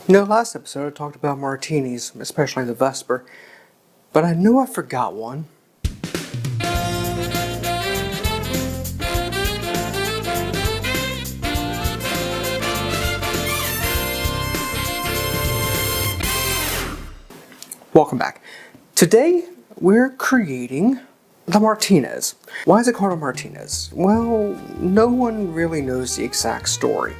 Last episode I talked about martinis, especially the Vesper, but I knew I forgot one. Welcome back. Today we're creating the Martinez. Why is it called a Martinez? Well, no one really knows the exact story.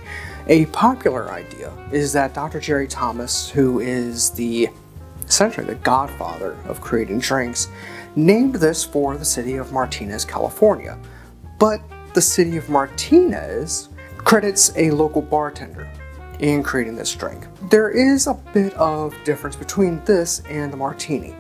A popular idea is that Dr. Jerry Thomas, who is essentially the godfather of creating drinks, named this for the city of Martinez, California. But the city of Martinez credits a local bartender in creating this drink. There is a bit of difference between this and the Martini.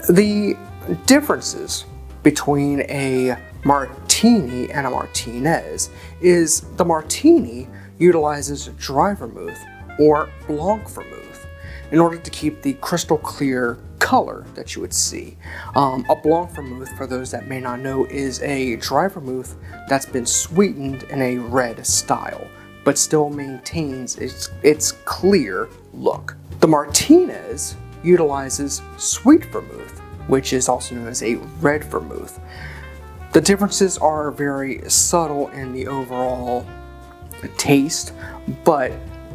The differences between a Martini and a Martinez is the Martini utilizes dry vermouth or blanc vermouth in order to keep the crystal clear color that you would see. A blanc vermouth, for those that may not know, is a dry vermouth that's been sweetened in a red style, but still maintains its clear look. The Martinez utilizes sweet vermouth, which is also known as a red vermouth. The differences are very subtle in the overall taste, but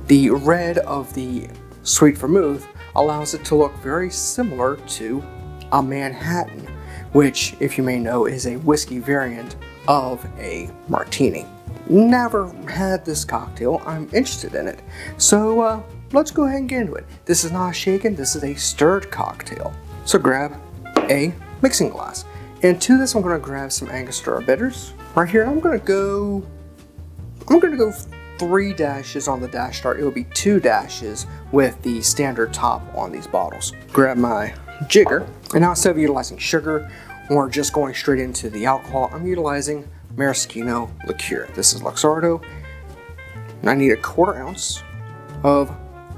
the red of the sweet vermouth allows it to look very similar to a Manhattan, which, if you may know, is a whiskey variant of a martini. Never had this cocktail. I'm interested in it. So let's go ahead and get into it. This is not a shaken, this is a stirred cocktail. So grab a mixing glass. And to this I'm going to grab some Angostura Bitters. Right here I'm going to go 3 dashes on the dash start. It will be 2 dashes with the standard top on these bottles. Grab my jigger, and now instead of utilizing sugar or just going straight into the alcohol, I'm utilizing Maraschino Liqueur. This is Luxardo, and I need a 1/4 ounce of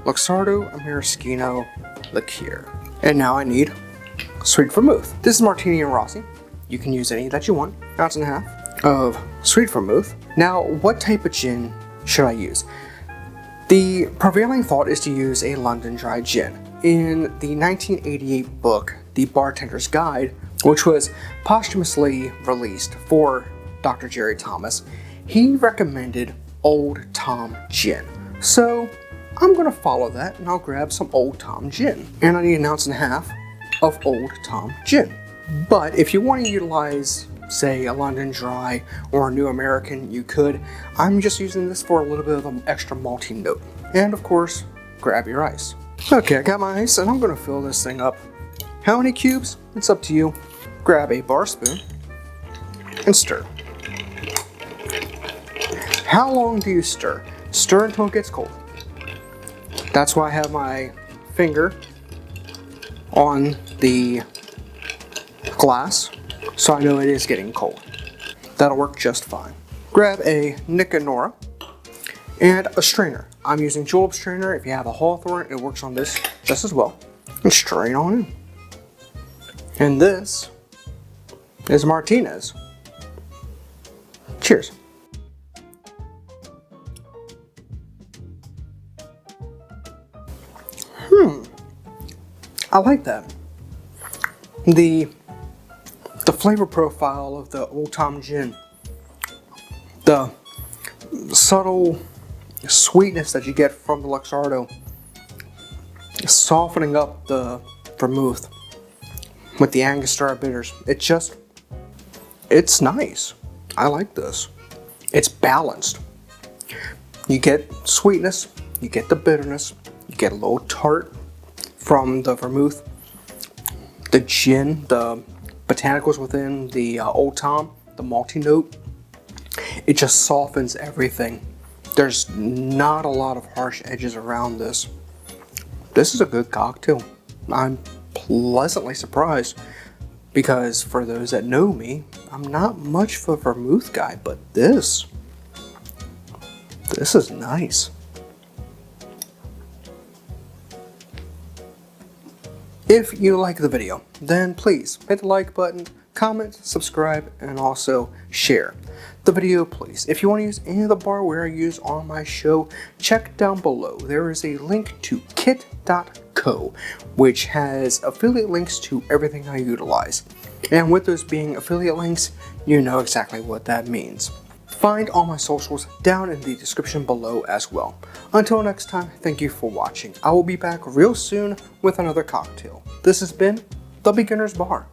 Luxardo Maraschino Liqueur. And now I need Sweet Vermouth. This is Martini and Rossi. You can use any that you want. 1.5 ounces of Sweet Vermouth. Now, what type of gin should I use? The prevailing thought is to use a London Dry gin. In the 1988 book, The Bartender's Guide, which was posthumously released for Dr. Jerry Thomas, he recommended Old Tom gin. So I'm going to follow that, and I'll grab some Old Tom gin. And I need 1.5 ounces of Old Tom gin. But if you want to utilize, say, a London Dry or a New American, you could. I'm just using this for a little bit of an extra malty note. And of course, grab your ice. Okay, I got my ice, and I'm going to fill this thing up. How many cubes? It's up to you. Grab a bar spoon and stir. How long do you stir? Stir until it gets cold. That's why I have my finger on the glass, so I know it is getting cold. That'll work just fine. Grab a Nicanora and a strainer. I'm using julep strainer. If you have a Hawthorne, it works on this just as well. And strain on in. And this is Martinez. Cheers. I like that. The flavor profile of the Old Tom gin, the subtle sweetness that you get from the Luxardo, softening up the vermouth with the Angostura Bitters. It's nice. I like this. It's balanced. You get sweetness, you get the bitterness, you get a little tart from the vermouth, the gin, the botanicals within the Old Tom, the malty note. It just softens everything. There's not a lot of harsh edges around this. This is a good cocktail. I'm pleasantly surprised because for those that know me, I'm not much of a vermouth guy, but this is nice. If you like the video, then please hit the like button, comment, subscribe, and also share the video, please. If you want to use any of the barware I use on my show, check down below. There is a link to kit.co, which has affiliate links to everything I utilize. And with those being affiliate links, you know exactly what that means. Find all my socials down in the description below as well. Until next time, thank you for watching. I will be back real soon with another cocktail. This has been The Beginner's Bar.